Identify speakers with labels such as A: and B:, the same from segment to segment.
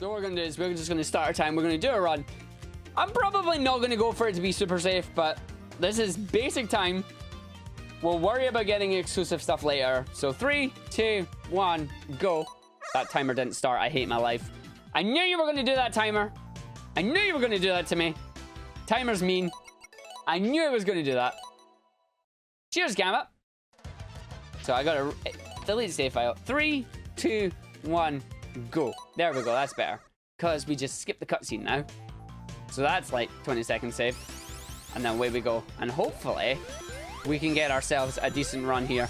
A: So what we're going to do is we're just going to start our time. We're going to do a run. I'm probably not going to go for it to be super safe, but this is basic time. We'll worry about getting exclusive stuff later. So 3, 2, 1, go. That timer didn't start. I hate my life. I knew you were going to do that, timer. I knew you were going to do that to me. Timer's mean. I knew it was going to do that. Cheers, Gambit. So I got to delete save file. 3, 2, 1, go. There we go. That's better. Because we just skipped the cutscene now. So that's like 20 seconds saved. And then away we go. And hopefully we can get ourselves a decent run here.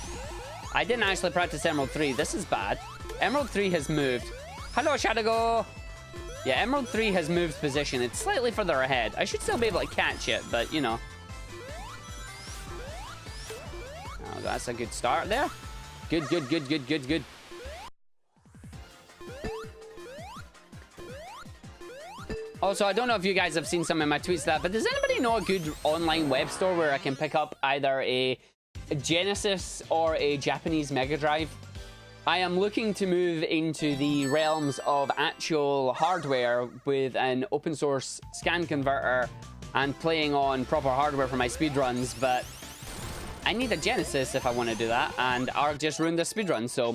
A: I didn't actually practice Emerald 3. This is bad. Emerald 3 has moved. Hello, Shadowgo. Yeah, Emerald 3 has moved position. It's slightly further ahead. I should still be able to catch it, but you know. Oh, that's a good start there. Good, good, good, good, good, good. Also, I don't know if you guys have seen some of my tweets that, but does anybody know a good online web store where I can pick up either a Genesis or a Japanese Mega Drive? I am looking to move into the realms of actual hardware with an open source scan converter and playing on proper hardware for my speedruns, but I need a Genesis if I want to do that, and Arg just ruined the speedrun, so,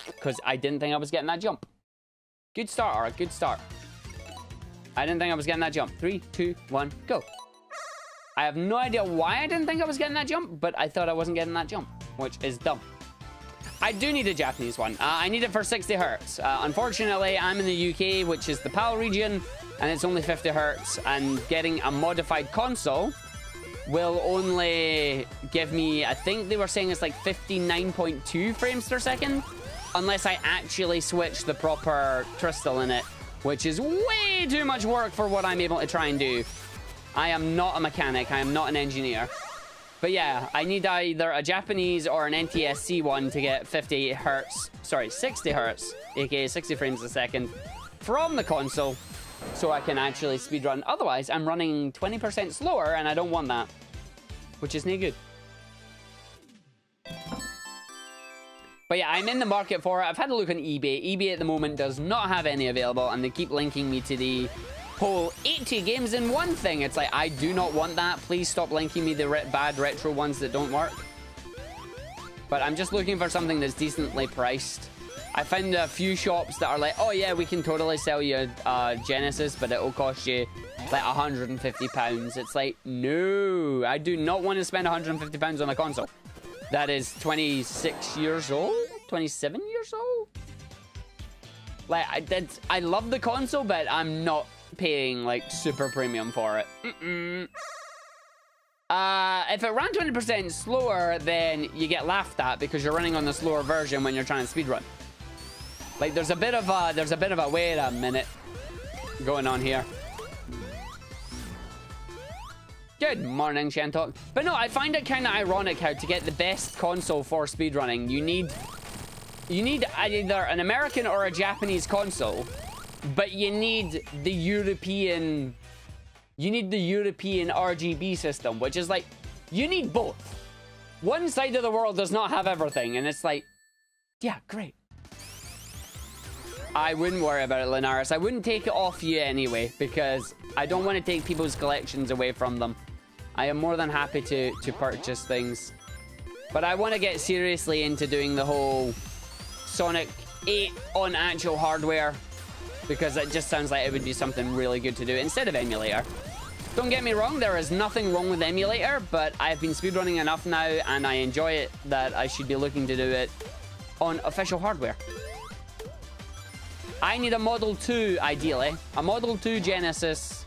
A: because I didn't think I was getting that jump. Good start, Arg, good start. I didn't think I was getting that jump. 3, 2, 1, go. I have no idea why I didn't think I was getting that jump, but I thought I wasn't getting that jump, which is dumb. I do need a Japanese one. I need it for 60 hertz. Unfortunately, I'm in the UK, which is the PAL region, and it's only 50 hertz, and getting a modified console will only give me, I think they were saying it's like 59.2 frames per second, unless I actually switch the proper crystal in it, which is way too much work for what I'm able to try and do. I am not a mechanic. I am not an engineer. But yeah, I need either a Japanese or an NTSC one to get 60 hertz, aka 60 frames a second, from the console, so I can actually speedrun. Otherwise, I'm running 20% slower, and I don't want that, which is no good. But yeah, I'm in the market for it. I've had a look on eBay. eBay at the moment does not have any available, and they keep linking me to the whole 80 games in one thing. It's like, I do not want that. Please stop linking me the bad retro ones that don't work. But I'm just looking for something that's decently priced. I found a few shops that are like, oh yeah, we can totally sell you a Genesis, but it'll cost you like £150. It's like, no, I do not want to spend £150 on a console that is 26 years old, 27 years old. Like, I love the console, but I'm not paying like super premium for it. If it ran 20% slower, then you get laughed at because you're running on the slower version when you're trying to speedrun. Like, there's a bit of a wait a minute going on here. Good morning, Shentok. But no, I find it kind of ironic how to get the best console for speedrunning, you need either an American or a Japanese console, but you need the European RGB system, which is like, you need both. One side of the world does not have everything, and it's like, yeah, great. I wouldn't worry about it, Linares. I wouldn't take it off you anyway, because I don't want to take people's collections away from them. I am more than happy to purchase things. But I want to get seriously into doing the whole Sonic 8 on actual hardware, because it just sounds like it would be something really good to do instead of emulator. Don't get me wrong, there is nothing wrong with emulator, but I've been speedrunning enough now and I enjoy it that I should be looking to do it on official hardware. I need a Model 2, ideally. A Model 2 Genesis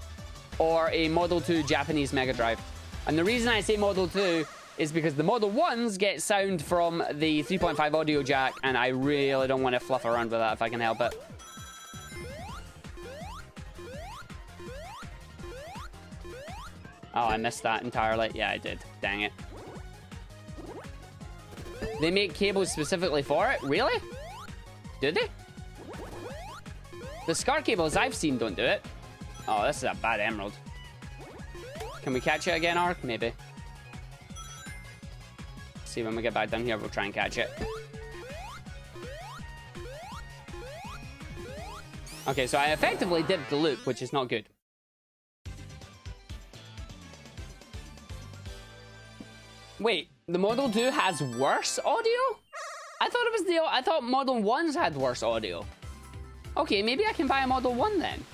A: or a Model 2 Japanese Mega Drive. And the reason I say Model 2 is because the Model 1s get sound from the 3.5 audio jack, and I really don't want to fluff around with that if I can help it. Oh, I missed that entirely. Yeah, I did. Dang it. They make cables specifically for it? Really? Do they? The SCAR cables I've seen don't do it. Oh, this is a bad emerald. Can we catch it again, Ark? Maybe. See, when we get back down here, we'll try and catch it. Okay, so I effectively dipped the loop, which is not good. Wait, the Model 2 has worse audio? I thought Model 1s had worse audio. Okay, maybe I can buy a Model 1 then.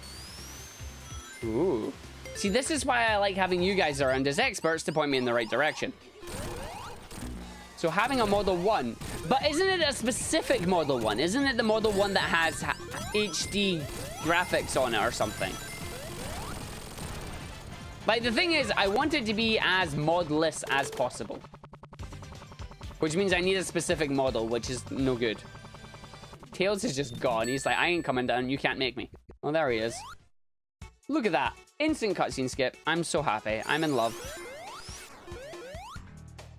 A: Ooh. See, this is why I like having you guys around as experts to point me in the right direction. So having a Model 1, but isn't it a specific Model 1? Isn't it the Model 1 that has HD graphics on it or something? Like, the thing is, I want it to be as modless as possible. Which means I need a specific model, which is no good. Tails is just gone. He's like, I ain't coming down. You can't make me. Oh, there he is. Look at that. Instant cutscene skip. I'm so happy. I'm in love.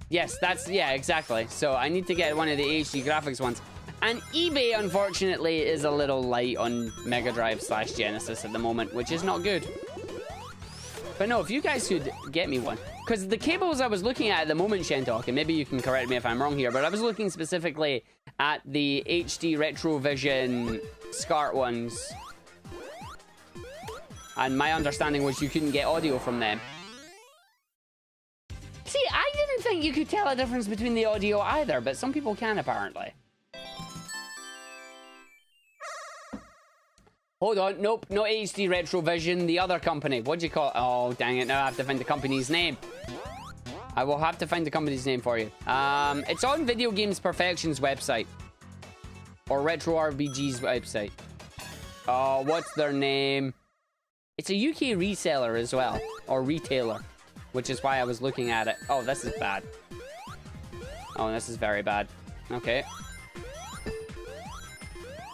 A: Yes, that's... Yeah, exactly. So I need to get one of the HD graphics ones. And eBay, unfortunately, is a little light on Mega Drive / Genesis at the moment, which is not good. But no, if you guys could get me one. Because the cables I was looking at the moment, Shentok, and maybe you can correct me if I'm wrong here, but I was looking specifically at the HD Retrovision SCART ones. And my understanding was you couldn't get audio from them. See, I didn't think you could tell a difference between the audio either, but some people can apparently. Hold on, nope, not HD Retrovision, the other company. What do you call it? Oh, dang it, now I have to find the company's name. I will have to find the company's name for you. It's on Video Games Perfection's website. Or Retro RBG's website. Oh, what's their name? It's a UK reseller as well. Or retailer. Which is why I was looking at it. Oh, this is bad. Oh, this is very bad. Okay.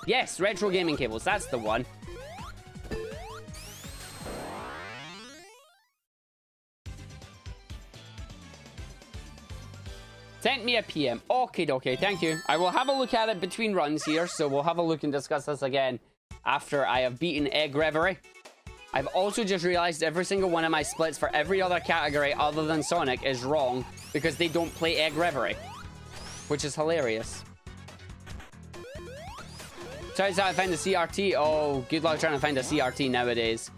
A: Yes, Retro Gaming Cables. That's the one. Sent me a PM. Okay, thank you. I will have a look at it between runs here, so we'll have a look and discuss this again after I have beaten Egg Reverie. I've also just realized every single one of my splits for every other category other than Sonic is wrong because they don't play Egg Reverie, which is hilarious. Tries out to find a CRT. Oh, good luck trying to find a CRT nowadays.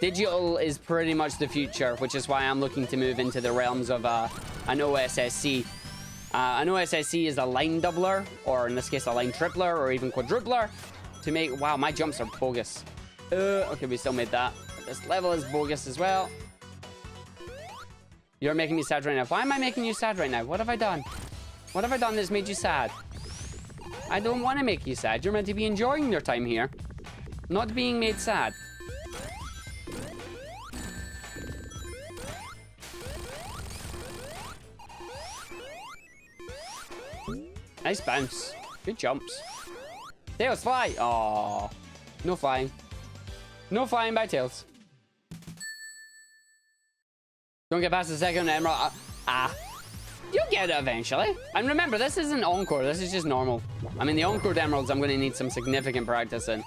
A: Digital is pretty much the future, which is why I'm looking to move into the realms of an OSSC. An OSSC is a line doubler, or in this case, a line tripler, or even quadrupler, to make... Wow, my jumps are bogus. Okay, we still made that. This level is bogus as well. You're making me sad right now. Why am I making you sad right now? What have I done? What have I done that's made you sad? I don't want to make you sad. You're meant to be enjoying your time here, not being made sad. Nice bounce. Good jumps. Tails, fly! Aww. No flying. No flying by Tails. Don't get past the second emerald. You'll get it eventually. And remember, this isn't Encore. This is just normal. I mean, the Encore emeralds I'm going to need some significant practice in.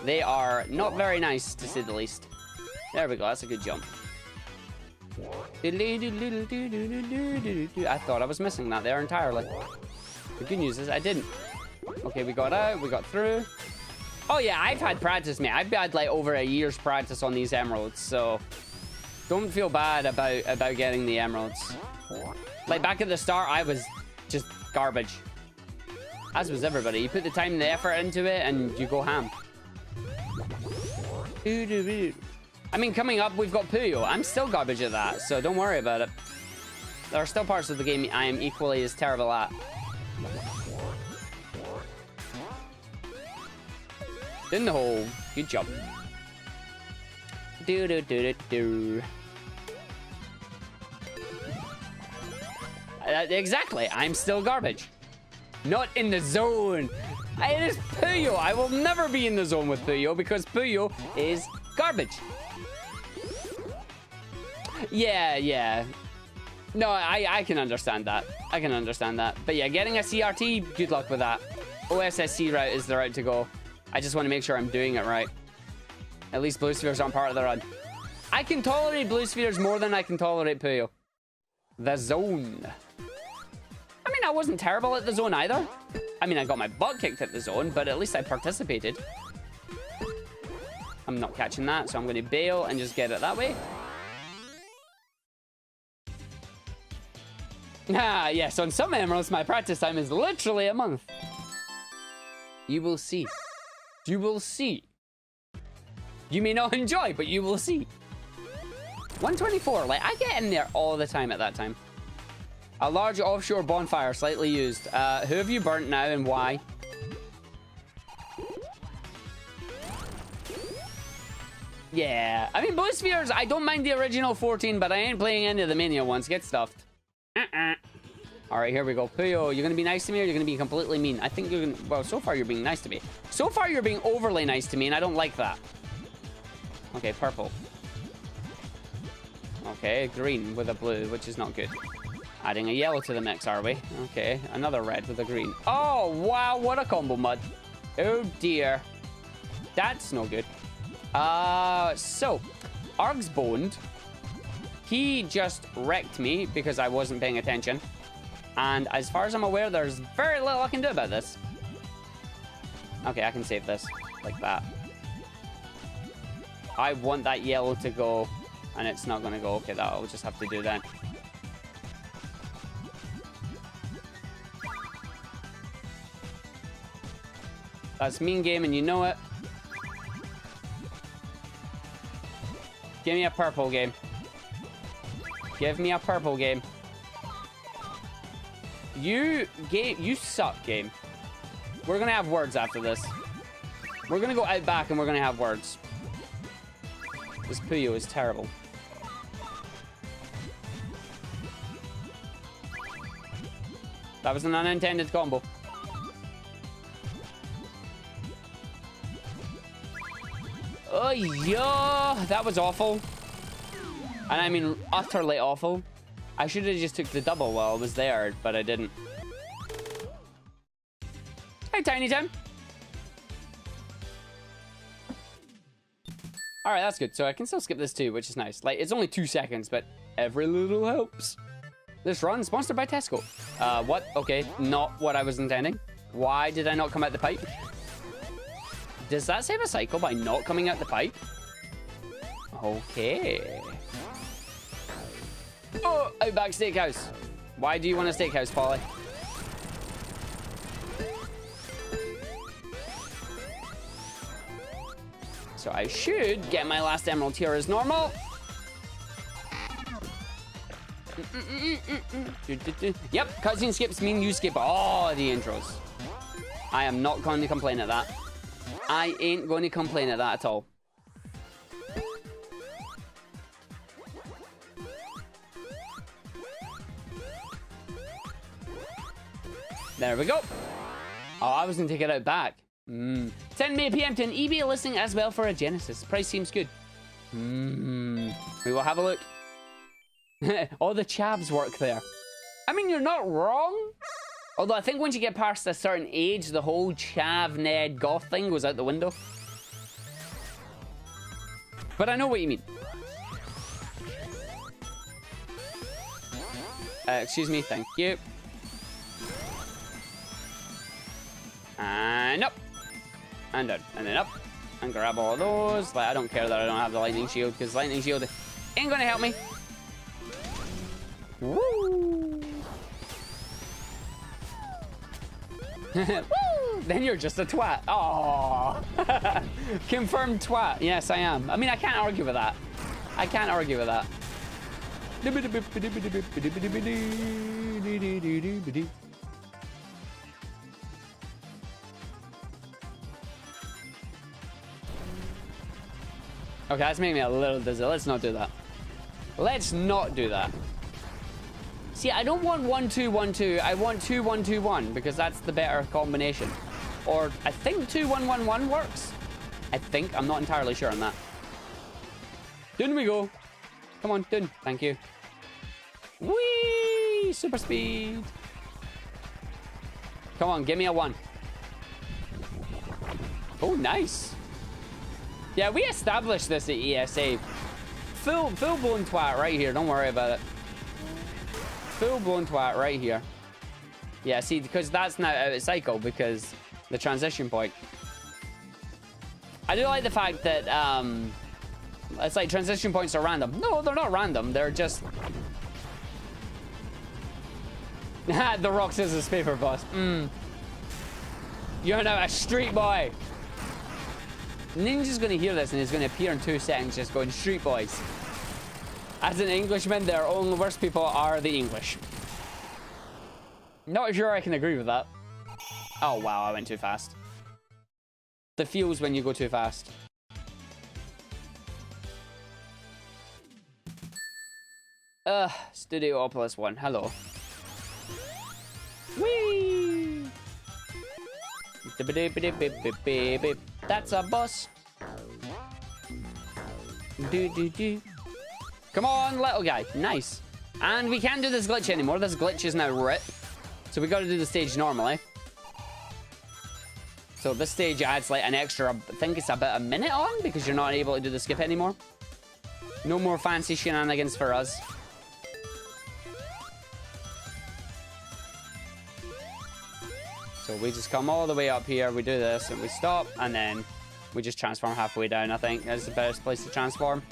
A: They are not very nice, to say the least. There we go. That's a good jump. I thought I was missing that there entirely. The good news is I didn't. Okay, we got out. We got through. Oh, yeah, I've had practice, mate. I've had, like, over a year's practice on these emeralds, so... Don't feel bad about getting the emeralds. Like, back at the start, I was just garbage. As was everybody. You put the time and the effort into it, and you go ham. I mean, coming up, we've got Puyo. I'm still garbage at that, so don't worry about it. There are still parts of the game I am equally as terrible at. In the hole. Good job. Exactly. I'm still garbage. Not in the zone. It is Puyo. I will never be in the zone with Puyo because Puyo is garbage. Yeah. No, I can understand that. I can understand that. But yeah, getting a CRT, good luck with that. OSSC route is the route to go. I just want to make sure I'm doing it right. At least blue spheres aren't part of the run. I can tolerate blue spheres more than I can tolerate Puyo. The zone. I mean, I wasn't terrible at the zone either. I mean, I got my butt kicked at the zone, but at least I participated. I'm not catching that, so I'm going to bail and just get it that way. Ah, yes, on some emeralds, my practice time is literally a month. You will see. You will see. You may not enjoy, but you will see. 124, like, I get in there all the time at that time. A large offshore bonfire, slightly used. Who have you burnt now and why? Yeah, I mean, Blue Spheres, I don't mind the original 14, but I ain't playing any of the Mania ones. Get stuffed. All right, here we go. Puyo, you're going to be nice to me or you're going to be completely mean? I think you're going to... Well, so far you're being nice to me. So far you're being overly nice to me, and I don't like that. Okay, purple. Okay, green with a blue, which is not good. Adding a yellow to the mix, are we? Okay, another red with a green. Oh, wow, what a combo, Mud. Oh, dear. That's no good. So, Arg's boned. He just wrecked me because I wasn't paying attention. And as far as I'm aware, there's very little I can do about this. Okay, I can save this like that. I want that yellow to go, and it's not going to go. Okay, that'll just have to do that. That's mean game, and you know it. Give me a purple game. Give me a purple game. You suck, game. We're gonna have words after this. We're gonna go out back and we're gonna have words. This Puyo is terrible. That was an unintended combo. Oh, yeah, that was awful. And I mean, utterly awful. I should have just took the double while I was there, but I didn't. Hey, Tiny Tim. All right, that's good. So I can still skip this too, which is nice. Like, it's only 2 seconds, but every little helps. This run sponsored by Tesco. What? Okay, not what I was intending. Why did I not come out the pipe? Does that save a cycle by not coming out the pipe? Okay. Oh, Outback Steakhouse. Why do you want a steakhouse, Polly? So I should get my last emerald here as normal. Yep, cutscene skips mean you skip all the intros. I am not going to complain at that. I ain't going to complain at that at all. There we go. Oh, I was going to take it out back. 10 p.m. to an eBay listing as well for a Genesis. Price seems good. We will have a look. All the chavs work there. I mean, you're not wrong. Although I think once you get past a certain age, the whole chav, Ned, goth thing goes out the window. But I know what you mean. Excuse me, thank you. And up. And down. And then up. And grab all of those. Like, I don't care that I don't have the lightning shield, because lightning shield ain't gonna help me. Woo! Woo! Then you're just a twat. Oh, confirmed twat. Yes, I am. I mean, I can't argue with that. I can't argue with that. Okay, that's making me a little dizzy. Let's not do that. Let's not do that. See, I don't want 1-2-1-2. I want 2-1-2-1 because that's the better combination. Or I think 2-1-1-1 works. I think. I'm not entirely sure on that. Down we go. Come on, down. Thank you. Whee! Super speed. Come on, give me a 1. Oh, nice. Yeah, we established this at ESA. Full-blown twat right here. Don't worry about it. Full-blown twat right here. Yeah, see, because that's now out of cycle because the transition point. I do like the fact that it's like transition points are random. No, they're not random. They're just... The rock scissors paper boss. You're now a street boy. Ninja's gonna hear this and he's gonna appear in 2 seconds just going, street boys. As an Englishman, their only worst people are the English. Not sure I can agree with that. Oh wow, I went too fast. The feels when you go too fast. Studiopolis 1, hello. Whee! That's a boss. Come on, little guy. Nice. And we can't do this glitch anymore. This glitch is now RIP. So we got to do the stage normally. So this stage adds like an extra, I think it's about a minute on because you're not able to do the skip anymore. No more fancy shenanigans for us. So we just come all the way up here, we do this, and we stop, and then we just transform halfway down, I think. That's the best place to transform.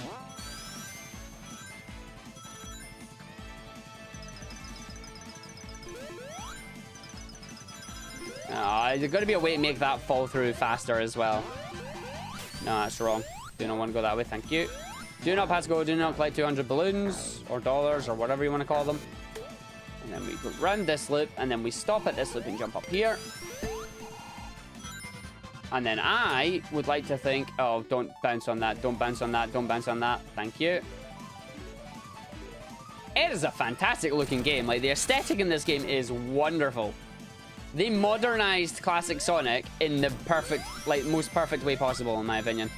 A: There's got to be a way to make that fall through faster as well. No, that's wrong. Do not want to go that way, thank you. Do not pass go, do not collect 200 balloons, or dollars, or whatever you want to call them. And then we go round this loop, and then we stop at this loop and jump up here. And then I would like to think... Oh, don't bounce on that, don't bounce on that, don't bounce on that. Thank you. It is a fantastic looking game. Like, the aesthetic in this game is wonderful. They modernized classic Sonic in the perfect, like, most perfect way possible, in my opinion.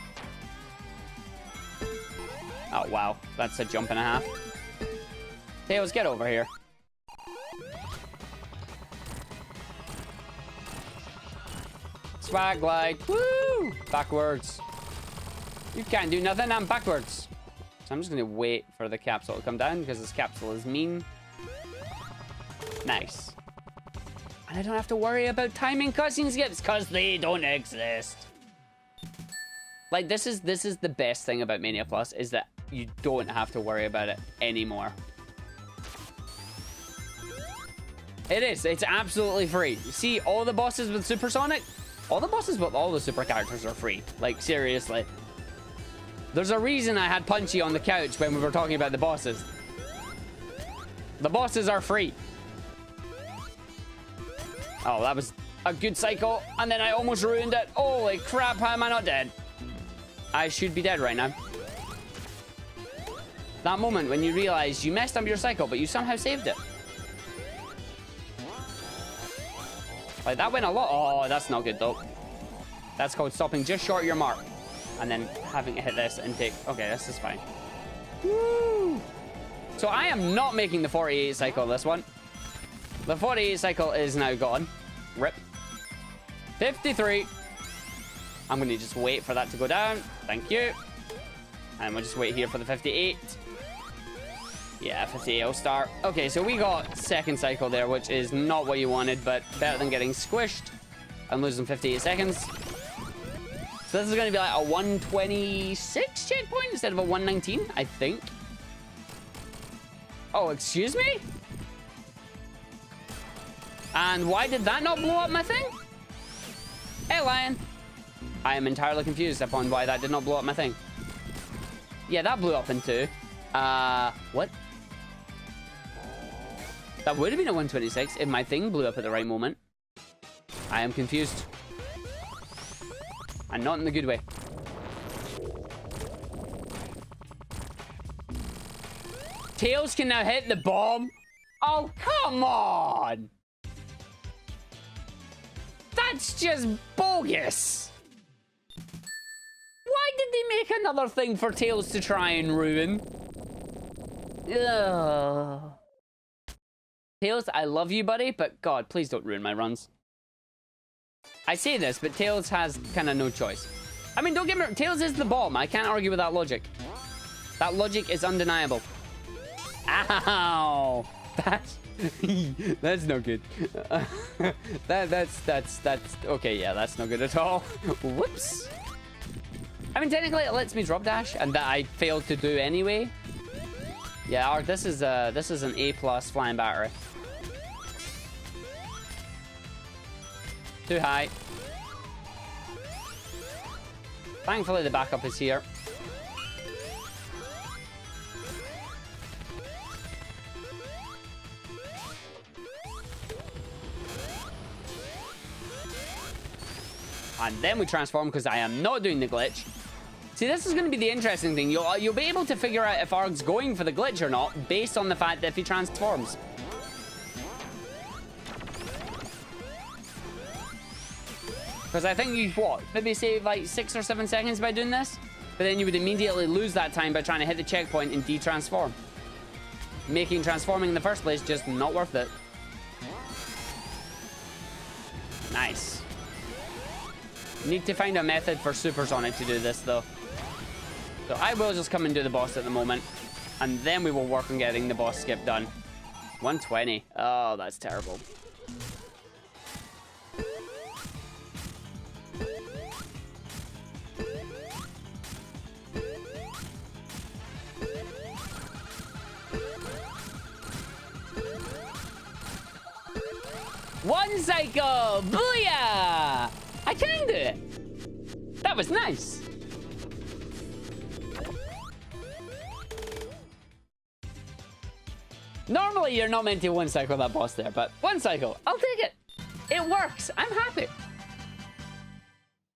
A: Oh, wow. That's a jump and a half. Tails, get over here. Swag glide. Woo! Backwards. You can't do nothing. I'm backwards. So I'm just going to wait for the capsule to come down because this capsule is mean. Nice. And I don't have to worry about timing cutscene skips because they don't exist. Like, this is the best thing about Mania Plus is that you don't have to worry about it anymore. It is. It's absolutely free. See, all the bosses with Super Sonic, all the bosses with all the super characters are free. Like, seriously. There's a reason I had Punchy on the couch when we were talking about the bosses. The bosses are free. Oh, that was a good cycle. And then I almost ruined it. Holy crap, how am I not dead? I should be dead right now. That moment when you realize you messed up your cycle, but you somehow saved it. Like, that went a lot. Oh, that's not good, though. That's called stopping just short of your mark. And then having to hit this and take... Okay, this is fine. Woo! So I am not making the 48 cycle this one. The 48 cycle is now gone. RIP. 53. I'm going to just wait for that to go down. Thank you. And we'll just wait here for the 58. Yeah, 58 will start. Okay, so we got second cycle there, which is not what you wanted, but better than getting squished and losing 58 seconds. So this is going to be like a 126 checkpoint instead of a 119, I think. Oh, excuse me? And why did that not blow up my thing? Hey, Lion. I am entirely confused upon why that did not blow up my thing. Yeah, that blew up in 2. What? That would have been a 126 if my thing blew up at the right moment. I am confused. And not in the good way. Tails can now hit the bomb. Oh, come on. That's just bogus. Why did they make another thing for Tails to try and ruin? Ugh. Tails, I love you, buddy, but God, please don't ruin my runs. I say this, but Tails has kind of no choice. I mean, don't get me wrong, Tails is the bomb. I can't argue with that logic. That logic is undeniable. Ow! That's no good. That's okay, yeah, that's no good at all. Whoops. I mean, technically it lets me drop dash, and that I failed to do anyway. Yeah, Arg, this is an A+ flying battery. Too high. Thankfully, the backup is here. And then we transform because I am not doing the glitch. See, this is going to be the interesting thing. You'll be able to figure out if Arg's going for the glitch or not based on the fact that if he transforms. Because I think you, what, maybe save like 6 or 7 seconds by doing this? But then you would immediately lose that time by trying to hit the checkpoint and de-transform. Making transforming in the first place just not worth it. Nice. Need to find a method for Super Sonic to do this, though. So I will just come and do the boss at the moment. And then we will work on getting the boss skip done. 120. Oh, that's terrible. One cycle! Booyah! I can do it! That was nice! Normally, you're not meant to one cycle that boss there, but one cycle, I'll take it! It works! I'm happy!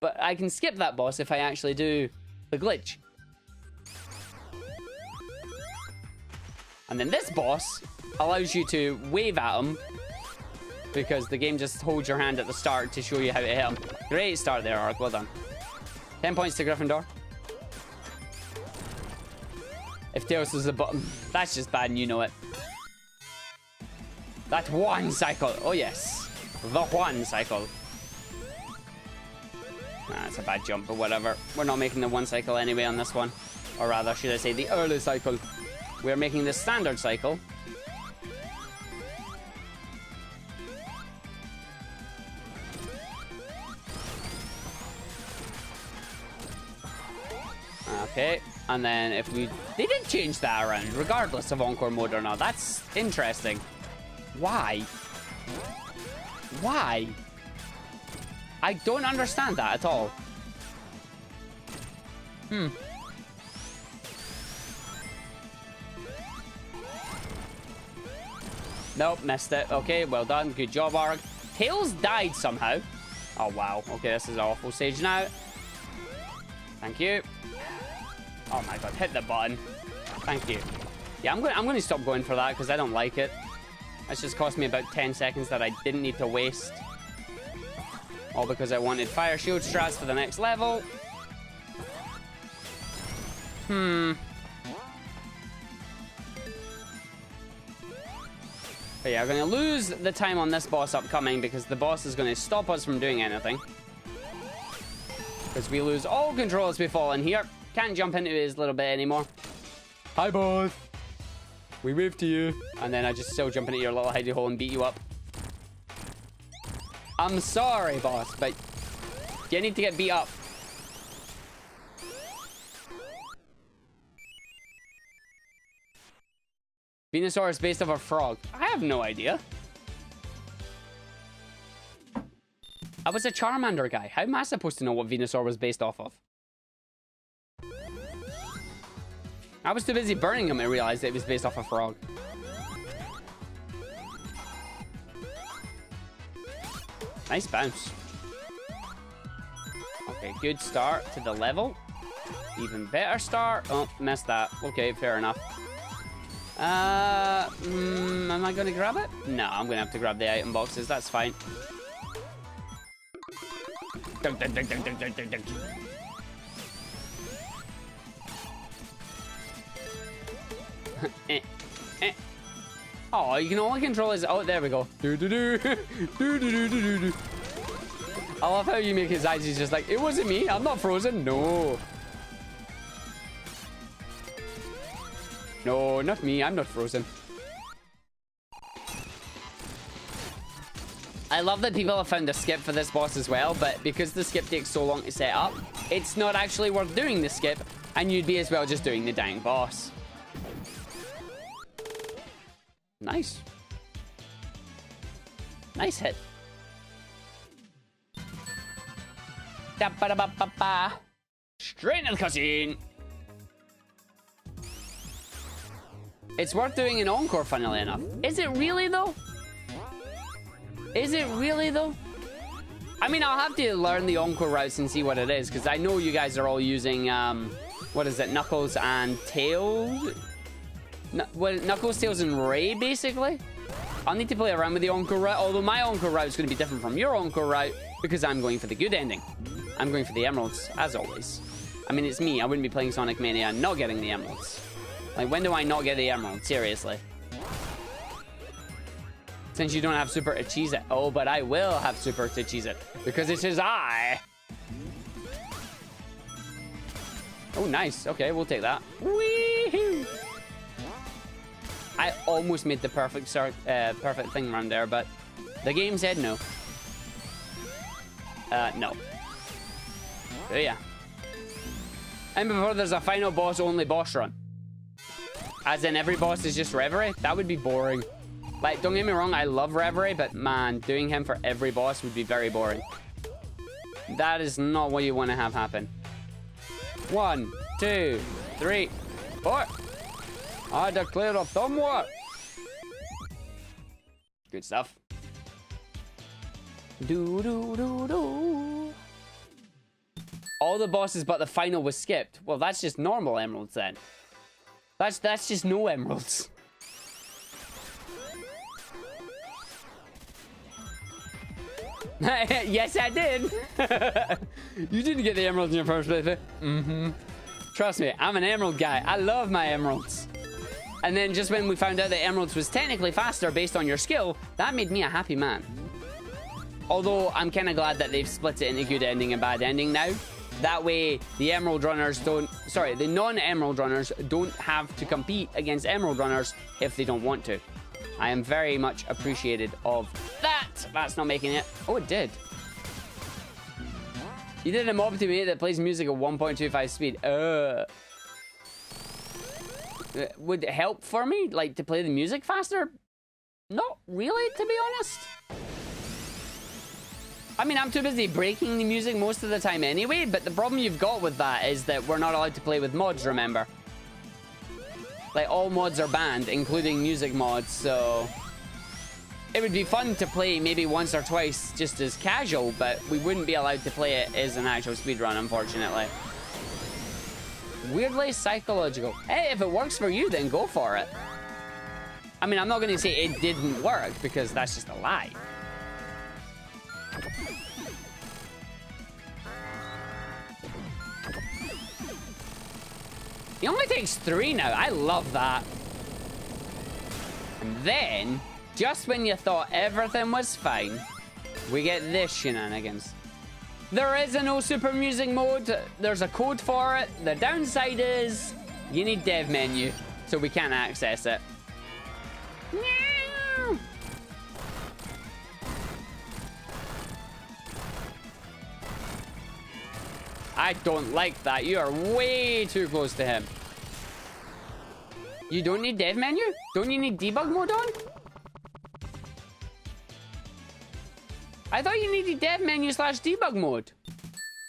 A: But I can skip that boss if I actually do the glitch. And then this boss allows you to wave at him because the game just holds your hand at the start to show you how to hit him. Great start there, Arg. Well done. 10 points to Gryffindor. If Tails was the bottom, that's just bad and you know it. That's one cycle. Oh, yes. The one cycle. That's a bad jump, but whatever. We're not making the one cycle anyway on this one. Or rather, should I say the early cycle. We're making the standard cycle. Okay, and then if we... They did change that around, regardless of Encore mode or not. That's interesting. Why? Why? I don't understand that at all. Nope, missed it. Okay, well done. Good job, Arg. Tails died somehow. Oh, wow. Okay, this is an awful stage now. Thank you. Oh my god, hit the button. Thank you. Yeah, I'm going to stop going for that because I don't like it. That's just cost me about 10 seconds that I didn't need to waste. All because I wanted fire shield strats for the next level. But yeah, we're going to lose the time on this boss upcoming because the boss is going to stop us from doing anything. Because we lose all control as we fall in here. Can't jump into his little bit anymore. Hi, boss. We wave to you. And then I just still jump into your little hidey hole and beat you up. I'm sorry, boss, but you need to get beat up. Venusaur is based off a frog. I have no idea. I was a Charmander guy. How am I supposed to know what Venusaur was based off of? I was too busy burning him and realized that it was based off a frog. Nice bounce. Okay, good start to the level. Even better start. Oh, missed that. Okay, fair enough. Am I going to grab it? No, I'm going to have to grab the item boxes. That's fine. Dun, dun, dun, dun, dun, dun, dun, dun. Oh, you can only control his... Oh, there we go. Do, do, do. Do, do, do, do, do. I love how you make his eyes. He's just like, it wasn't me. I'm not frozen. No. No, not me. I'm not frozen. I love that people have found a skip for this boss as well, but because the skip takes so long to set up, it's not actually worth doing the skip, and you'd be as well just doing the dang boss. Nice. Nice hit. Da-ba-da-ba-ba-ba. Straight into the cutscene. It's worth doing an encore, funnily enough. Is it really, though? Is it really, though? I mean, I'll have to learn the encore routes and see what it is, because I know you guys are all using, what is it, Knuckles and Tails? Knuckles, Tails, and Ray, basically. I'll need to play around with the encore route, although my encore route is going to be different from your encore route, because I'm going for the good ending. I'm going for the emeralds, as always. I mean, it's me. I wouldn't be playing Sonic Mania and not getting the emeralds. Like, when do I not get the emerald? Seriously. Since you don't have super to cheese it. Oh, but I will have super to cheese it. Because it is I. Oh, nice. Okay, we'll take that. Wee-hoo. I almost made the perfect thing around there, but the game said no. No. Oh, yeah. And before there's a final boss, only boss run. As in every boss is just Reverie? That would be boring. Like, don't get me wrong, I love Reverie, but man, doing him for every boss would be very boring. That is not what you want to have happen. 1, 2, 3, 4. I declare a thumb war. Good stuff. Do. All the bosses but the final was skipped. Well, that's just normal emeralds then. That's just no emeralds. Yes, I did. You didn't get the emeralds in your first place. Trust me, I'm an emerald guy. I love my emeralds. And then just when we found out that emeralds was technically faster based on your skill, that made me a happy man. Although I'm kind of glad that they've split it into good ending and bad ending now. That way, the emerald runners don't... Sorry, the non-emerald runners don't have to compete against emerald runners if they don't want to. I am very much appreciated of that. That's not making it. Oh, it did. You did a mob to me that plays music at 1.25 speed. Would it help for me? Like, to play the music faster? Not really, to be honest. I mean, I'm too busy breaking the music most of the time anyway, but the problem you've got with that is that we're not allowed to play with mods, remember? Like, all mods are banned, including music mods, so... It would be fun to play maybe once or twice just as casual, but we wouldn't be allowed to play it as an actual speedrun, unfortunately. Weirdly psychological. Hey, if it works for you, then go for it. I mean, I'm not going to say it didn't work, because that's just a lie. He only takes 3 now. I love that. And then, just when you thought everything was fine, we get this shenanigans. There is a no super music mode. There's a code for it. The downside is you need dev menu, so we can't access it. No. I don't like that. You are way too close to him. You don't need dev menu? Don't you need debug mode on? I thought you needed dev menu / debug mode.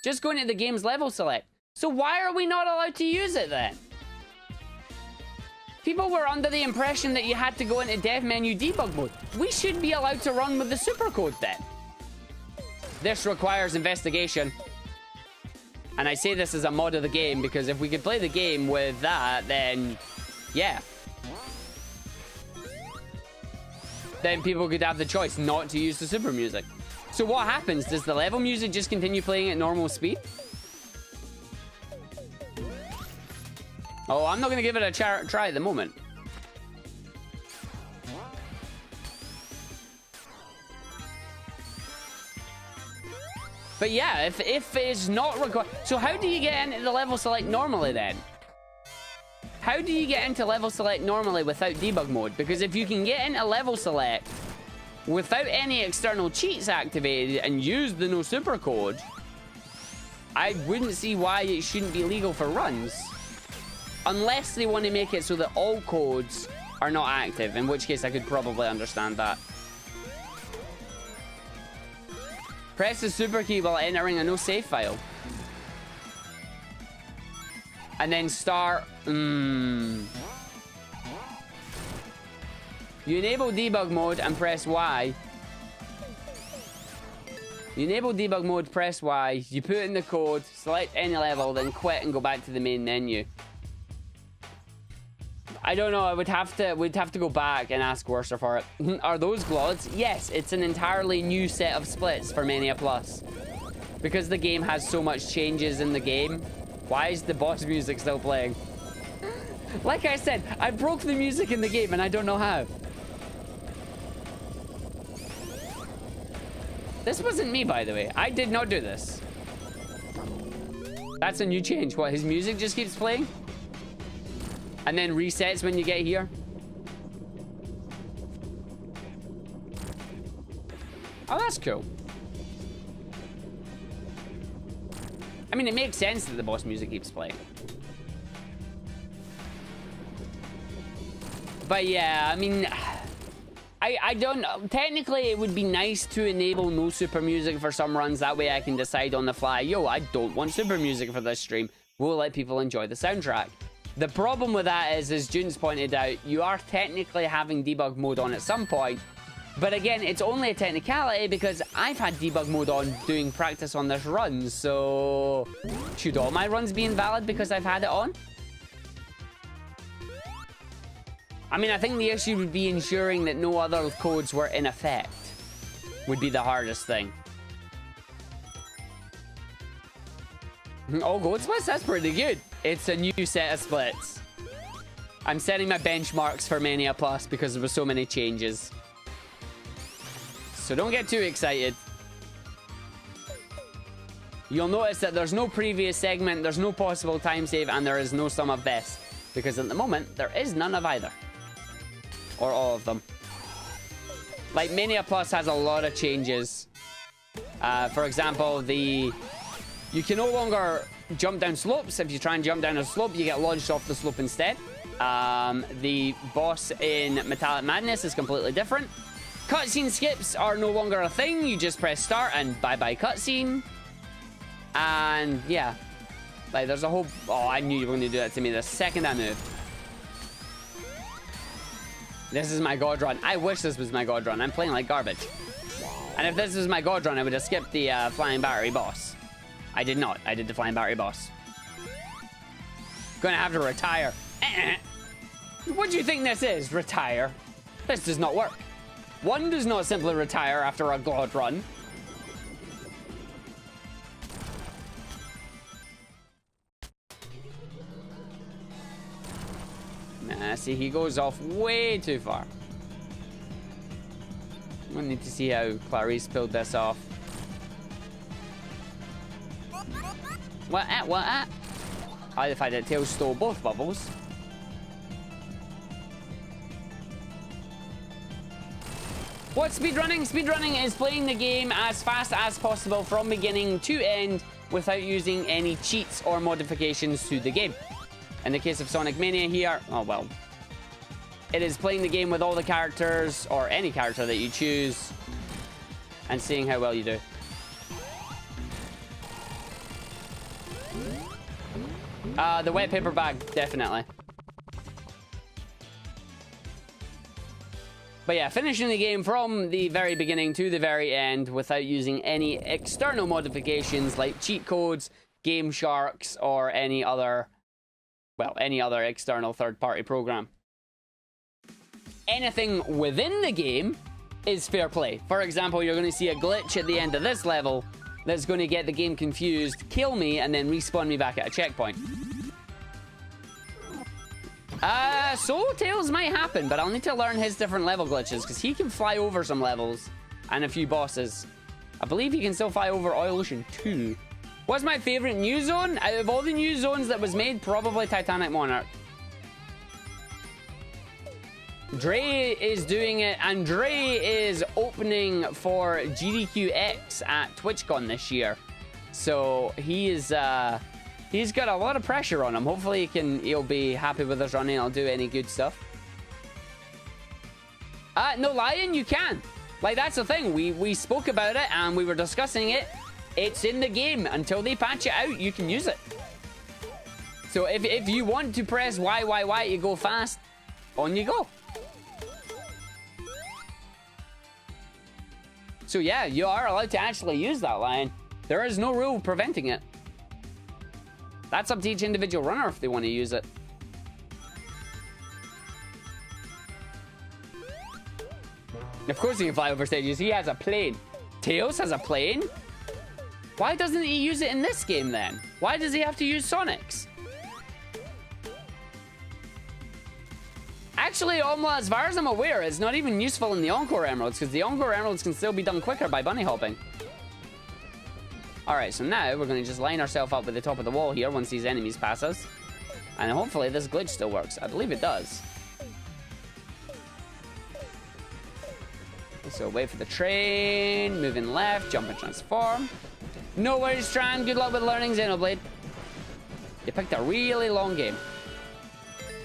A: Just going to the game's level select. So why are we not allowed to use it then? People were under the impression that you had to go into dev menu debug mode. We should be allowed to run with the super code then. This requires investigation. And I say this as a mod of the game because if we could play the game with that, then yeah. Then people could have the choice not to use the super music. So what happens? Does the level music just continue playing at normal speed? Oh, I'm not going to give it a try at the moment. But yeah, if it's not required... So how do you get into the level select normally then? How do you get into level select normally without debug mode? Because if you can get into level select without any external cheats activated and used the no super code, I wouldn't see why it shouldn't be legal for runs. Unless they want to make it so that all codes are not active, in which case I could probably understand that. Press the super key while entering a no save file. And then start... You enable debug mode and press Y. You enable debug mode, press Y. You put in the code, select any level, then quit and go back to the main menu. I don't know. We'd have to go back and ask Worcester for it. Are those GLODs? Yes, it's an entirely new set of splits for Mania Plus. Because the game has so much changes in the game. Why is the boss music still playing? Like I said, I broke the music in the game and I don't know how. This wasn't me, by the way. I did not do this. That's a new change. What, his music just keeps playing? And then resets when you get here? Oh, that's cool. I mean, it makes sense that the boss music keeps playing. But yeah, I mean... I don't know. Technically, it would be nice to enable no super music for some runs. That way I can decide on the fly, yo, I don't want super music for this stream. We'll let people enjoy the soundtrack. The problem with that is, as June's pointed out, you are technically having debug mode on at some point. But again, it's only a technicality because I've had debug mode on doing practice on this run. So, should all my runs be invalid because I've had it on? I mean, I think the issue would be ensuring that no other codes were in effect. Would be the hardest thing. Oh, gold splits? That's pretty good. It's a new set of splits. I'm setting my benchmarks for Mania Plus because there were so many changes. So don't get too excited. You'll notice that there's no previous segment, there's no possible time save, and there is no sum of best. Because at the moment, there is none of either. Or all of them. Like, Mania Plus has a lot of changes. For example, you can no longer jump down slopes. If you try and jump down a slope, you get launched off the slope instead. The boss in Metallic Madness is completely different. Cutscene skips are no longer a thing. You just press start and bye-bye cutscene. And, yeah. Like, there's a whole... Oh, I knew you were going to do that to me the second I moved. This is my god run. I wish this was my god run. I'm playing like garbage. And if this was my god run, I would have skipped the flying battery boss. I did not. I did the flying battery boss. Gonna have to retire. What do you think this is? Retire? This does not work. One does not simply retire after a god run. Nah, see, he goes off way too far. We need to see how Clarice pulled this off. What at? What at? I'd find that Tails stole both bubbles. What's speedrunning? Speedrunning is playing the game as fast as possible from beginning to end without using any cheats or modifications to the game. In the case of Sonic Mania here, oh well. It is playing the game with all the characters, or any character that you choose, and seeing how well you do. The wet paper bag, definitely. But yeah, finishing the game from the very beginning to the very end without using any external modifications like cheat codes, game sharks, or any other, well, any other external third-party program. Anything within the game is fair play. For example, you're going to see a glitch at the end of this level that's going to get the game confused, kill me, and then respawn me back at a checkpoint. So Tails might happen, but I'll need to learn his different level glitches, because he can fly over some levels and a few bosses. I believe he can still fly over Oil Ocean 2. What's my favorite new zone? Out of all the new zones that was made, probably Titanic Monarch. Dre is doing it, and Dre is opening for GDQX at TwitchCon this year. So he's got a lot of pressure on him. Hopefully he'll be happy with his running. I'll do any good stuff. No, Lion, you can. Like, that's the thing. We spoke about it and we were discussing it. It's in the game. Until they patch it out, you can use it. So if you want to press Y to go fast, on you go. So yeah, you are allowed to actually use that, Lion. There is no rule preventing it. That's up to each individual runner if they want to use it. Of course he can fly over stages. He has a plane. Tails has a plane? Why doesn't he use it in this game then? Why does he have to use Sonic's? Actually, as far as I'm aware, it's not even useful in the Encore Emeralds, because the Encore Emeralds can still be done quicker by bunny hopping. Alright, so now we're going to just line ourselves up with the top of the wall here once these enemies pass us. And hopefully this glitch still works. I believe it does. So wait for the train, moving left, jump and transform. No worries, Tran. Good luck with learning Xenoblade. You picked a really long game.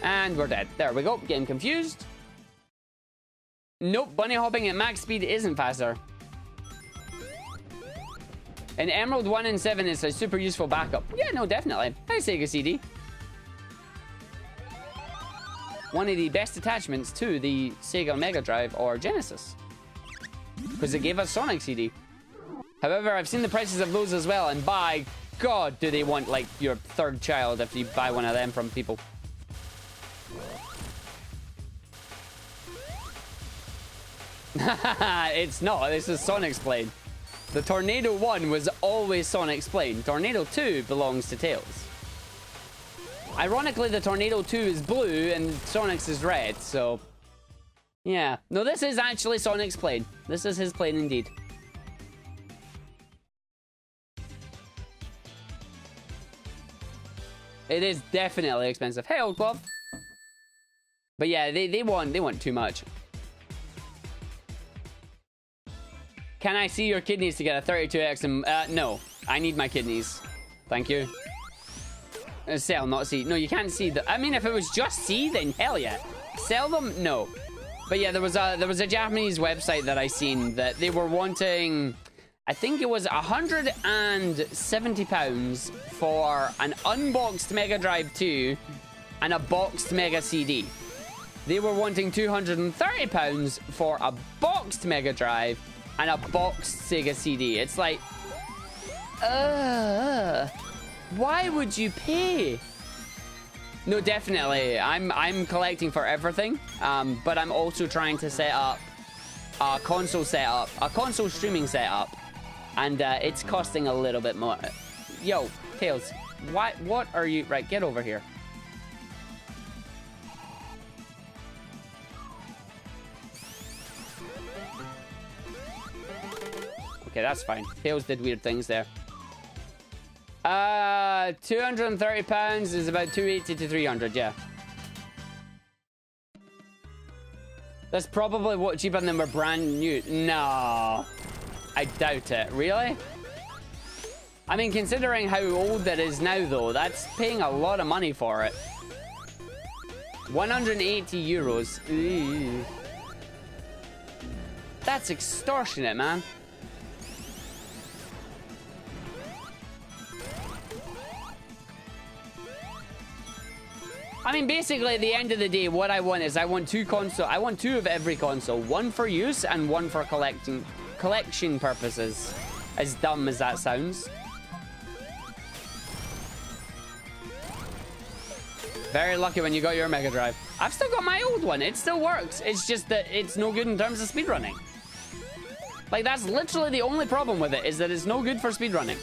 A: And we're dead. There we go. Getting confused. Nope, bunny hopping at max speed isn't faster. In Emerald 1 and 7, it's a super useful backup. Yeah, no, definitely. Hi, Sega CD. One of the best attachments to the Sega Mega Drive or Genesis. Because it gave us Sonic CD. However, I've seen the prices of those as well, and by God, do they want, like, your third child if you buy one of them from people. It's not. This is Sonic's plane. The Tornado 1 was always Sonic's plane. Tornado 2 belongs to Tails. Ironically, the Tornado 2 is blue and Sonic's is red, so... yeah. No, this is actually Sonic's plane. This is his plane indeed. It is definitely expensive. Hey, old club. But yeah, they want too much. Can I see your kidneys to get a 32X? And, no, I need my kidneys. Thank you. Sell, not see. No, you can't see the. I mean, if it was just see, then hell yeah. Sell them? No. But yeah, there was a Japanese website that I seen that they were wanting. I think it was £170 for an unboxed Mega Drive 2 and a boxed Mega CD. They were wanting £230 for a boxed Mega Drive and a boxed Sega CD. It's like, why would you pay? No, definitely. I'm collecting for everything, but I'm also trying to set up a console streaming setup, and it's costing a little bit more. Yo, Tails, what are you? Right, get over here. Okay, that's fine. Tails did weird things there. £230 is about 280 to 300, yeah. That's probably what cheaper than we're brand new. No, I doubt it. Really? I mean, considering how old it is now, though, that's paying a lot of money for it. 180 euros. Ew. That's extortionate, man. I mean, basically, at the end of the day, what I want is I want two of every console. One for use and one for collection purposes. As dumb as that sounds. Very lucky when you got your Mega Drive. I've still got my old one. It still works. It's just that it's no good in terms of speedrunning. Like, that's literally the only problem with it, is that it's no good for speedrunning.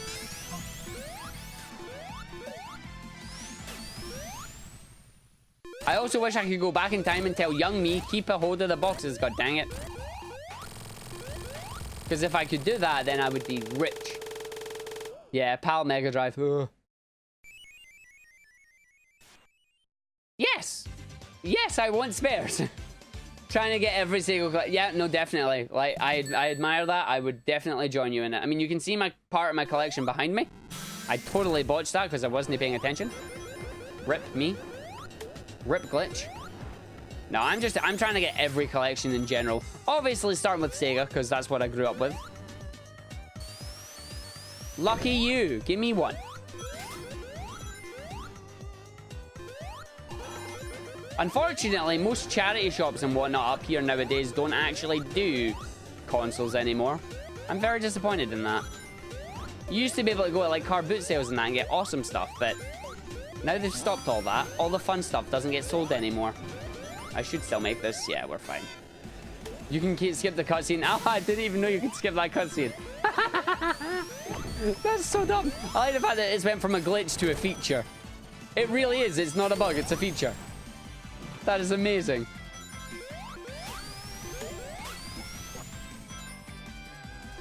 A: I also wish I could go back in time and tell young me, keep a hold of the boxes, god dang it. Because if I could do that, then I would be rich. Yeah, PAL Mega Drive. Ugh. Yes! Yes, I want spares. Trying to get every single... Yeah, no, definitely. Like, I admire that. I would definitely join you in it. I mean, you can see my part of my collection behind me. I totally botched that because I wasn't paying attention. Rip me. Rip glitch. No, I'm trying to get every collection in general. Obviously, starting with Sega, because that's what I grew up with. Lucky you. Give me one. Unfortunately, most charity shops and whatnot up here nowadays don't actually do consoles anymore. I'm very disappointed in that. You used to be able to go to like car boot sales and that and get awesome stuff, but now they've stopped all that. All the fun stuff doesn't get sold anymore. I should still make this. Yeah, we're fine. You can skip the cutscene. Oh, I didn't even know you could skip that cutscene. That's so dumb. I like the fact that it's went from a glitch to a feature. It really is. It's not a bug. It's a feature. That is amazing.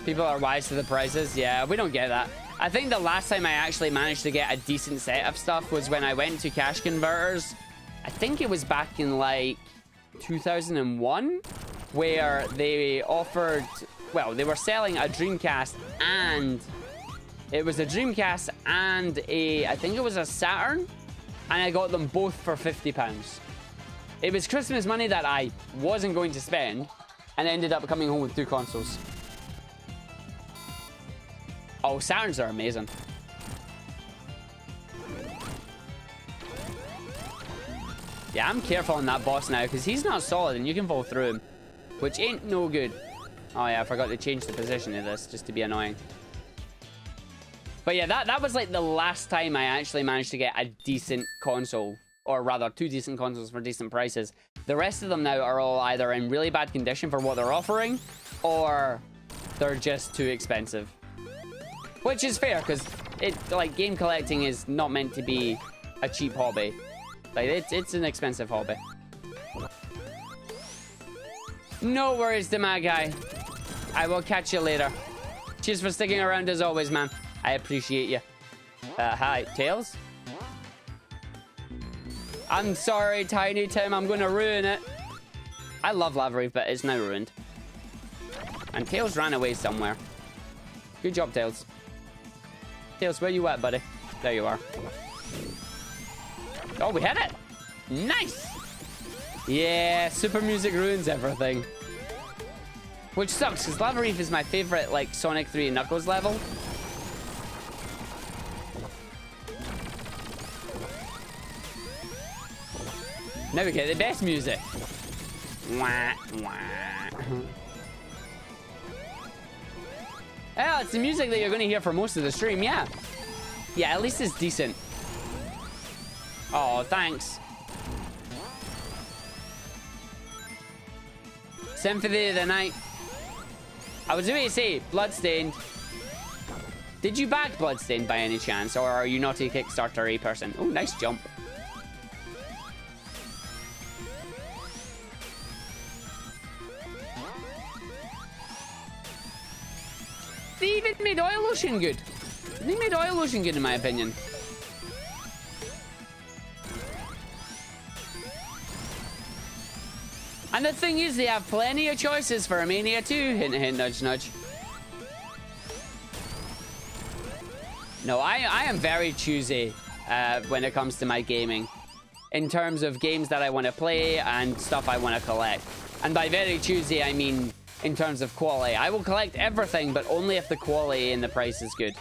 A: People are wise to the prices. Yeah, we don't get that. I think the last time I actually managed to get a decent set of stuff was when I went to Cash Converters. I think it was back in like 2001, where they offered... Well, they were selling a Dreamcast, and it was a Dreamcast and a... I think it was a Saturn, and I got them both for £50. It was Christmas money that I wasn't going to spend, and ended up coming home with 2 consoles. Oh, Saturns are amazing. Yeah, I'm careful on that boss now, because he's not solid, and you can fall through him, which ain't no good. Oh yeah, I forgot to change the position of this, just to be annoying. But yeah, that was like the last time I actually managed to get a decent console. Or rather, 2 decent consoles for decent prices. The rest of them now are all either in really bad condition for what they're offering, or they're just too expensive. Which is fair, because like game collecting is not meant to be a cheap hobby. Like it's an expensive hobby. No worries to my guy. I will catch you later. Cheers for sticking around as always, man. I appreciate you. Hi, Tails? I'm sorry, Tiny Tim. I'm going to ruin it. I love Lava Reef, but it's now ruined. And Tails ran away somewhere. Good job, Tails. Tails, where you at, buddy? There you are. Oh, we hit it. Nice. Yeah, super music ruins everything. Which sucks, because Lava Reef is my favorite, like, Sonic 3 and Knuckles level. Now we get the best music. Wah, wah. Oh, it's the music that you're going to hear for most of the stream, yeah. Yeah, at least it's decent. Oh, thanks. Symphony of the Night. I was going to say, Bloodstained. Did you back Bloodstained by any chance? Or are you not a Kickstarter person? Oh, nice jump. They even made Oil Ocean good. They made Oil Ocean good in my opinion. And the thing is, they have plenty of choices for a Mania 2. Hint, hint, nudge, nudge. No, I am very choosy when it comes to my gaming. In terms of games that I want to play and stuff I want to collect. And by very choosy, I mean in terms of quality. I will collect everything, but only if the quality and the price is good.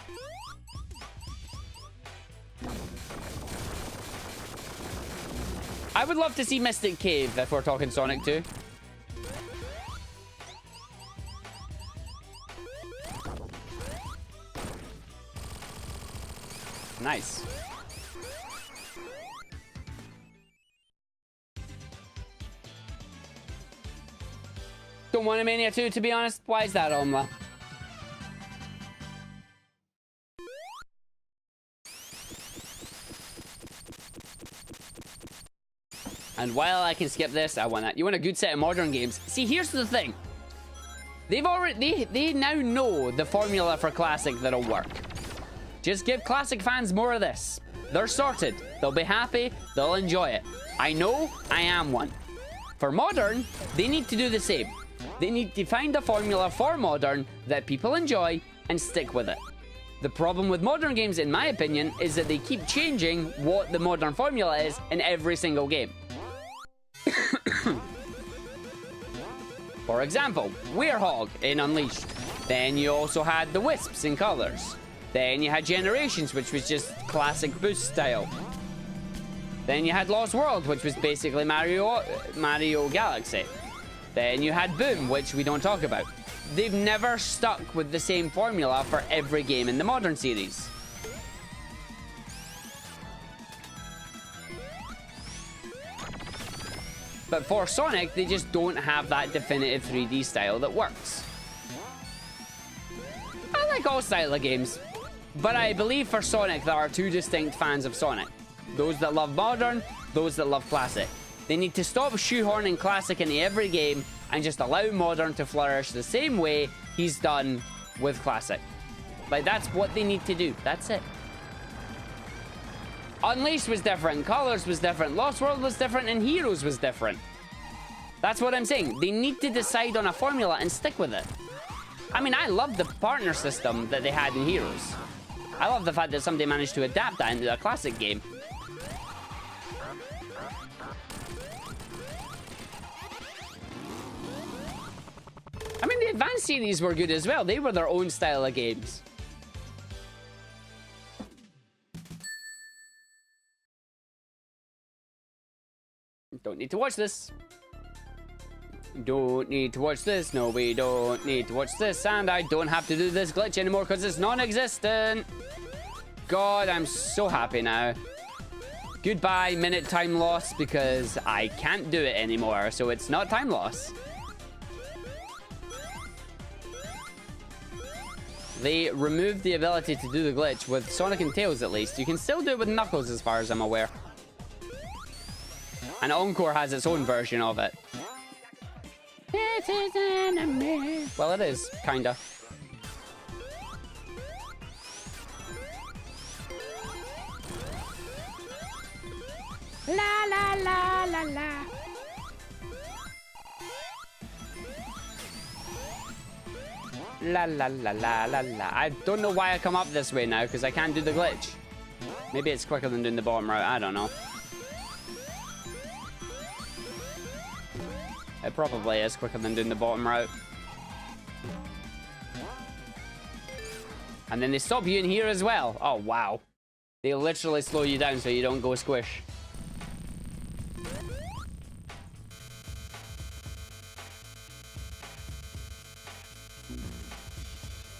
A: I would love to see Mystic Cave if we're talking Sonic 2. Nice. Don't want a Mania 2, to be honest. Why is that, Omla? And while I can skip this, I want that. You want a good set of modern games? See, here's the thing. They now know the formula for classic that'll work. Just give classic fans more of this. They're sorted. They'll be happy. They'll enjoy it. I know I am one. For Modern, they need to do the same. They need to find a formula for Modern that people enjoy and stick with it. The problem with modern games, in my opinion, is that they keep changing what the modern formula is in every single game. For example, Werehog in Unleashed. Then you also had the Wisps in Colors. Then you had Generations, which was just classic boost style. Then you had Lost World, which was basically Mario Galaxy. Then you had Boom, which we don't talk about. They've never stuck with the same formula for every game in the Modern series. But for Sonic, they just don't have that definitive 3D style that works. I like all style of games, but I believe for Sonic there are two distinct fans of Sonic. Those that love Modern, those that love Classic. They need to stop shoehorning Classic into every game and just allow Modern to flourish the same way he's done with Classic. Like, that's what they need to do. That's it. Unleashed was different, Colors was different, Lost World was different, and Heroes was different. That's what I'm saying. They need to decide on a formula and stick with it. I mean, I love the partner system that they had in Heroes. I love the fact that somebody managed to adapt that into a Classic game. I mean, the Advanced series were good as well. They were their own style of games. Don't need to watch this. Don't need to watch this. No, we don't need to watch this. And I don't have to do this glitch anymore because it's non-existent. God, I'm so happy now. Goodbye, minute time loss, because I can't do it anymore. So it's not time loss. They removed the ability to do the glitch with Sonic and Tails, at least. You can still do it with Knuckles, as far as I'm aware. And Encore has its own version of it. This is anime. Well, it is, kinda. La la la la la. La la la la la la. I don't know why I come up this way now, because I can't do the glitch. Maybe it's quicker than doing the bottom route. I don't know. It probably is quicker than doing the bottom route. And then they stop you in here as well. Oh, wow. They literally slow you down so you don't go squish.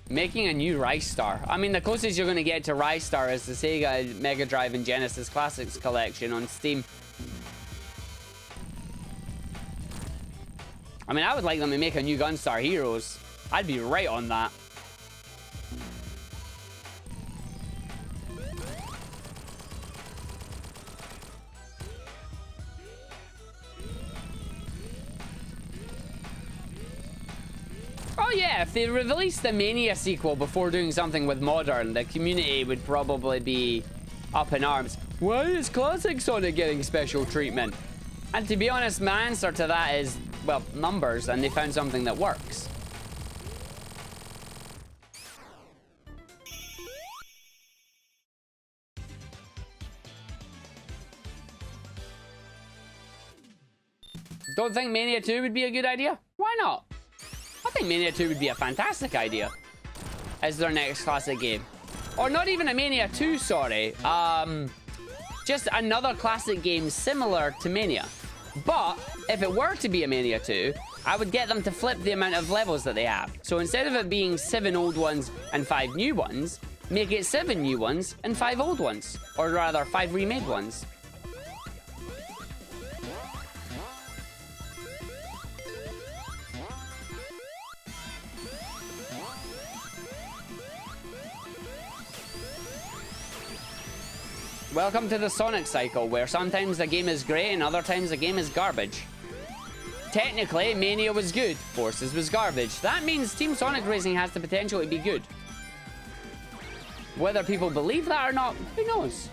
A: Making a new Rise Star. I mean, the closest you're going to get to Rise Star is the Sega Mega Drive and Genesis Classics collection on Steam. I mean, I would like them to make a new Gunstar Heroes. I'd be right on that. Oh yeah, if they released the Mania sequel before doing something with Modern, the community would probably be up in arms. Why is Classic Sonic getting special treatment? And to be honest, my answer to that is, well, numbers, and they found something that works. Don't think Mania 2 would be a good idea? Why not? I think Mania 2 would be a fantastic idea as their next classic game. Or not even a Mania 2, sorry. Just another classic game similar to Mania. But if it were to be a Mania 2, I would get them to flip the amount of levels that they have. So instead of it being 7 old ones and 5 new ones, make it 7 new ones and 5 old ones. Or rather, 5 remade ones. Welcome to the Sonic cycle, where sometimes a game is great and other times a game is garbage. Technically, Mania was good, Forces was garbage. That means Team Sonic Racing has the potential to be good. Whether people believe that or not, who knows?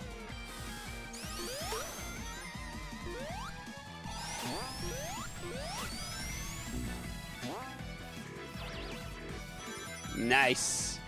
A: Nice.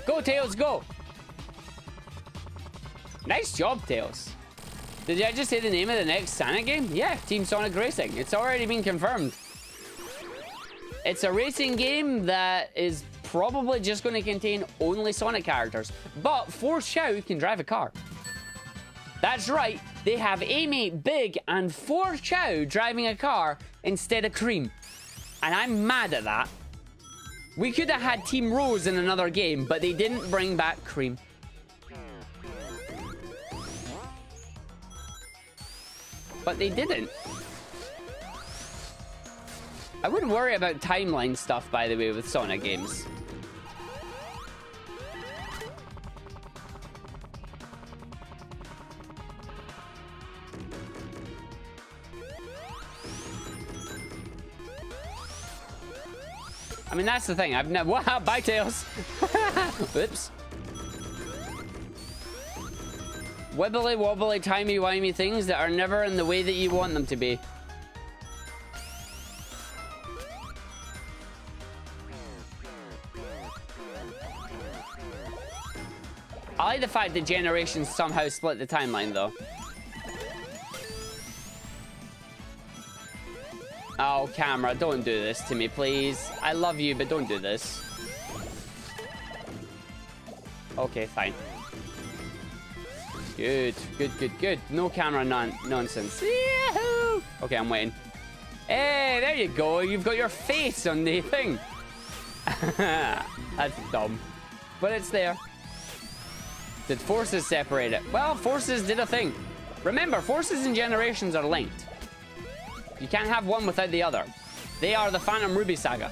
A: Go, Tails, go! Nice job, Tails. Did I just say the name of the next Sonic game? Yeah, Team Sonic Racing. It's already been confirmed. It's a racing game that is probably just going to contain only Sonic characters. But Force Chow can drive a car. That's right. They have Amy, Big, and Force Chow driving a car instead of Cream. And I'm mad at that. We could have had Team Rose in another game, but they didn't bring back Cream. But they didn't. I wouldn't worry about timeline stuff, by the way, with Sonic games. I mean, that's the thing. I've never... Wow, bye, Tails. Oops. Wibbly wobbly, timey wimey things that are never in the way that you want them to be. I like the fact that Generations somehow split the timeline, though. Oh, camera, don't do this to me, please. I love you, but don't do this. Okay, fine. Good, good, good, good. No camera nonsense. Yahoo! Okay, I'm waiting. Hey, there you go. You've got your face on the thing. That's dumb. But it's there. Did Forces separate it? Well, Forces did a thing. Remember, Forces and Generations are linked. You can't have one without the other. They are the Phantom Ruby saga.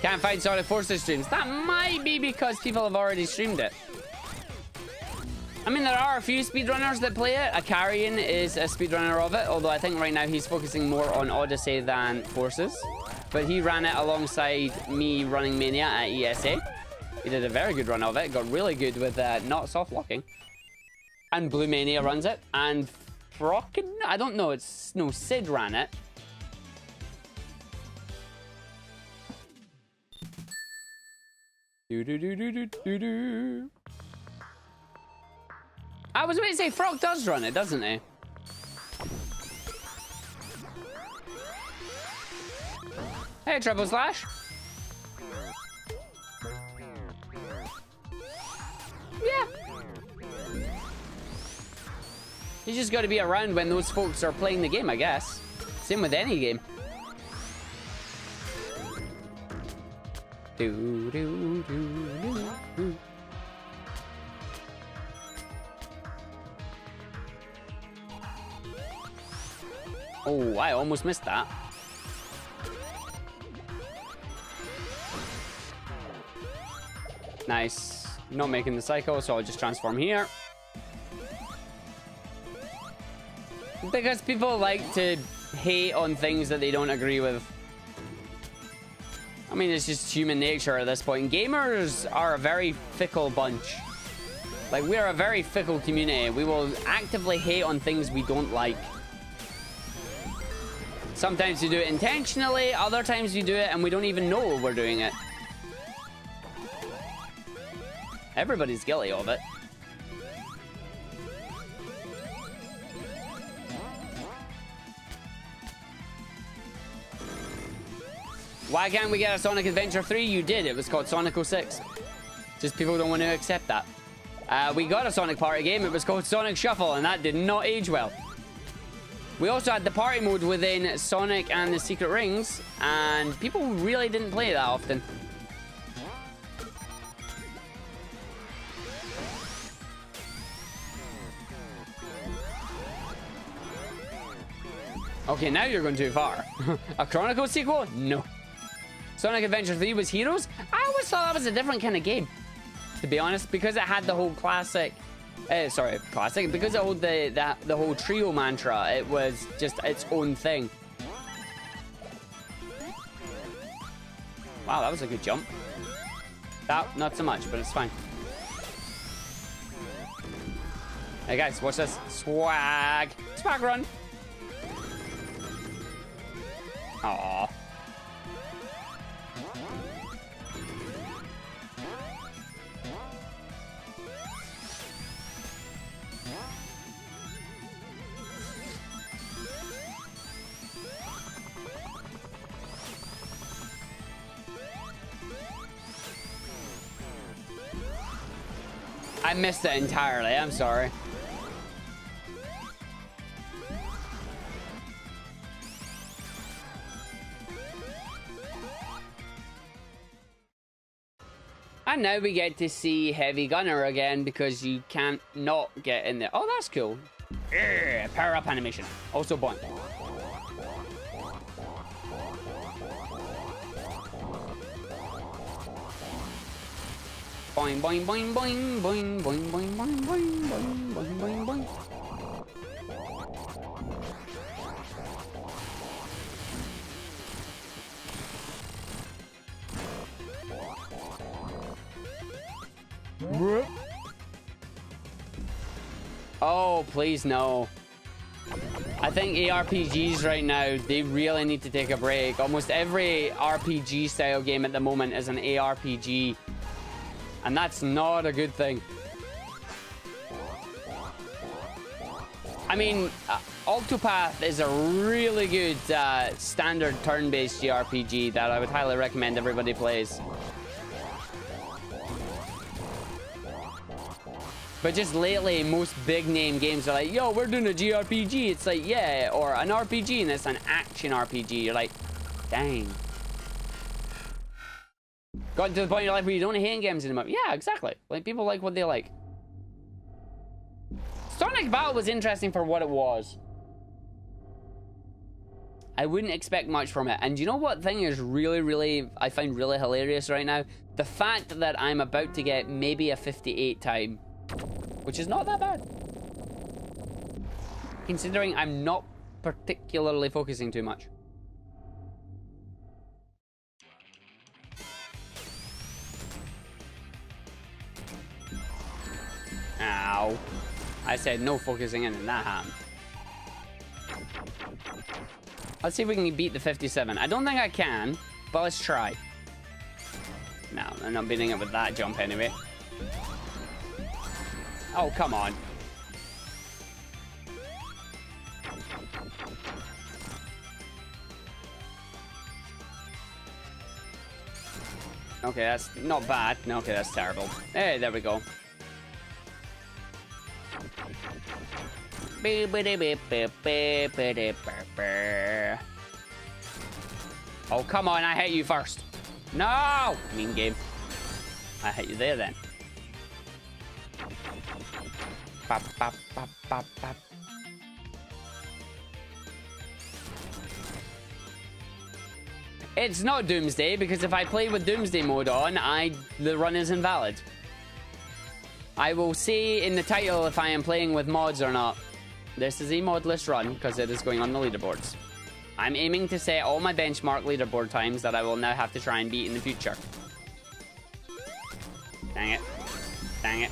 A: Can't find Sonic Forces streams. That might be because people have already streamed it. I mean, there are a few speedrunners that play it. Akarian is a speedrunner of it, although I think right now he's focusing more on Odyssey than Forces. But he ran it alongside me running Mania at ESA. He did a very good run of it. Got really good with not soft locking. And Blue Mania runs it. And Frockin... I don't know. It's... No, Sid ran it. Do-do-do-do-do-do-do. I was going to say Frog does run it, doesn't he? Hey, Triple Slash. Yeah. You just got to be around when those folks are playing the game, I guess. Same with any game. Do, do, do, do, do. Oh, I almost missed that. Nice. Not making the cycle, so I'll just transform here. Because people like to hate on things that they don't agree with. I mean, it's just human nature at this point. Gamers are a very fickle bunch. Like, we're a very fickle community. We will actively hate on things we don't like. Sometimes we do it intentionally, other times we do it and we don't even know we're doing it. Everybody's guilty of it. Why can't we get a Sonic Adventure 3? You did. It was called Sonic 06. Just people don't want to accept that. We got a Sonic Party game. It was called Sonic Shuffle, and that did not age well. We also had the party mode within Sonic and the Secret Rings, and people really didn't play it that often. Okay, now you're going too far. A Chronicle sequel? No. Sonic Adventure 3 was Heroes? I always thought that was a different kind of game, to be honest, because it had the whole classic... classic. Because it had the whole trio mantra, it was just its own thing. Wow, that was a good jump. That, not so much, but it's fine. Hey guys, watch this. Swag. Swag run. Aww. I missed it entirely. I'm sorry. And now we get to see Heavy Gunner again because you can't not get in there. Oh, that's cool. Power up animation. Also boing. Boing, boing, boing, boing, boing, boing, boing, boing, boing, boing, boing, boing, boing. Oh, please no. I think ARPGs right now, they really need to take a break. Almost every RPG style game at the moment is an ARPG. And that's not a good thing. I mean, Octopath is a really good standard turn-based JRPG that I would highly recommend everybody plays. But just lately, most big-name games are like, yo, we're doing a JRPG. It's like, yeah, or an RPG, and it's an action RPG. You're like, dang. Gotten to the point in your life where you don't hate games anymore. Yeah, exactly. Like, people like what they like. Sonic Battle was interesting for what it was. I wouldn't expect much from it. And you know what thing is really, I find really hilarious right now? The fact that I'm about to get maybe a 58 time. Which is not that bad. Considering I'm not particularly focusing too much. Ow. I said no focusing in, and that happened. Let's see if we can beat the 57. I don't think I can, but let's try. No, I'm not beating it with that jump anyway. Oh, come on. Okay, that's not bad. No, okay, that's terrible. Hey, there we go. Oh, come on, I hit you first. No! Mean game. I hit you there then. Bop, bop, bop, bop, bop. It's not Doomsday, because if I play with Doomsday mode on, the run is invalid. I will say in the title if I am playing with mods or not. This is a modless run, because it is going on the leaderboards. I'm aiming to set all my benchmark leaderboard times that I will now have to try and beat in the future. Dang it. Dang it.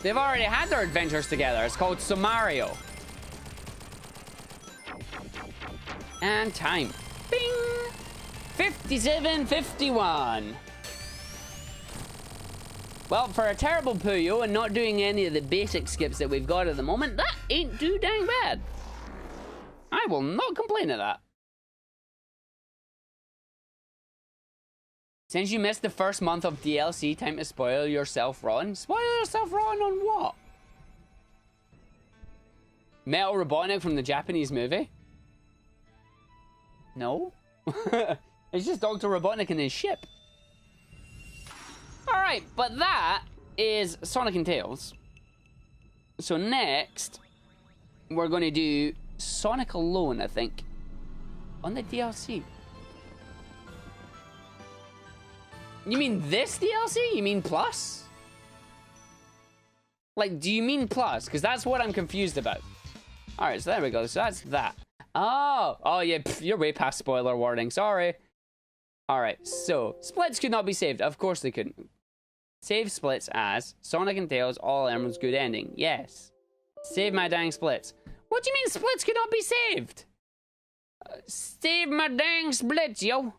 A: They've already had their adventures together. It's called Sumario. And time. Bing! 57:51. Well, for a terrible Puyo and not doing any of the basic skips that we've got at the moment, that ain't too dang bad. I will not complain at that. Since you missed the first month of DLC, time to spoil yourself rotten. Spoil yourself rotten on what? Metal Robotnik from the Japanese movie? No? It's just Dr. Robotnik and his ship. Alright, but that is Sonic and Tails. So next, we're going to do Sonic alone, I think. On the DLC. You mean this DLC? You mean Plus? Like, do you mean Plus? Because that's what I'm confused about. Alright, so there we go. So that's that. Oh yeah, you're way past spoiler warning. Sorry. Alright, so splits could not be saved. Of course they couldn't. Save splits as Sonic and Tails All Emeralds Good Ending. Yes. Save my dang splits. What do you mean splits could not be saved? Save my dang splits, yo.